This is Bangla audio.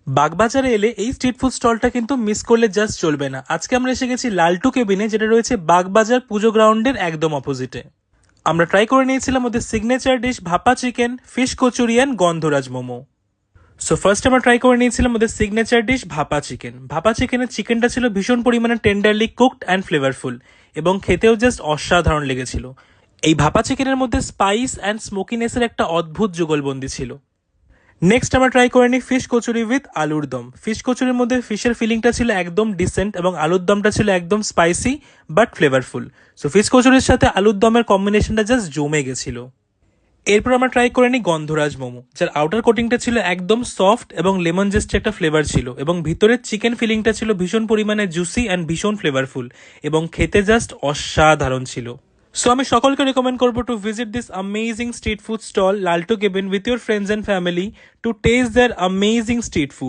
বাগবাজারে এলে এই স্ট্রিট ফুড স্টলটা কিন্তু মিস করলে জাস্ট চলবে না। আজকে আমরা এসে গেছি লালটু কেবিনে, যেটা রয়েছে বাগবাজার পুজো গ্রাউন্ডের একদম অপোজিটে। আমরা ট্রাই করে নিয়েছিলাম ওদের সিগনেচার ডিশ ভাপা chicken, fish kachori and Gondhoraj momo. So first আমরা ট্রাই করে নিয়েছিলাম ওদের সিগনেচার ডিশ ভাপা চিকেন। ভাপা চিকেনের চিকেনটা ছিল ভীষণ পরিমাণে টেন্ডারলি কুকড অ্যান্ড ফ্লেভারফুল এবং খেতেও জাস্ট অসাধারণ লেগেছিল। এই ভাপা চিকেনের মধ্যে স্পাইস অ্যান্ড স্মোকিনেসের একটা অদ্ভুত যুগলবন্দি ছিল। নেক্সট আমরা ট্রাই করে নিই ফিশ কচুরি উইথ আলুর দম। ফিশ কচুরির মধ্যে ফিশের ফিলিংটা ছিল একদম ডিসেন্ট এবং আলুর দমটা ছিল একদম spicy but flavourful. So fish কচুরির সাথে আলুর দমের কম্বিনেশনটা জাস্ট জমে গেছিল। এরপর আমরা ট্রাই করে নিই গন্ধরাজ মোমো, যার আউটার কোটিংটা ছিল একদম সফট এবং লেমন জেস্ট একটা ফ্লেভার ছিল এবং ভিতরের চিকেন ফিলিংটা ছিল ভীষণ পরিমাণে জুসি অ্যান্ড ভীষণ ফ্লেভারফুল এবং খেতে জাস্ট অসাধারণ ছিল। সো আমি সকলকে রেকমেন্ড করবো to visit this amazing street food stall Laltu cabin with your friends and family to taste their amazing street food.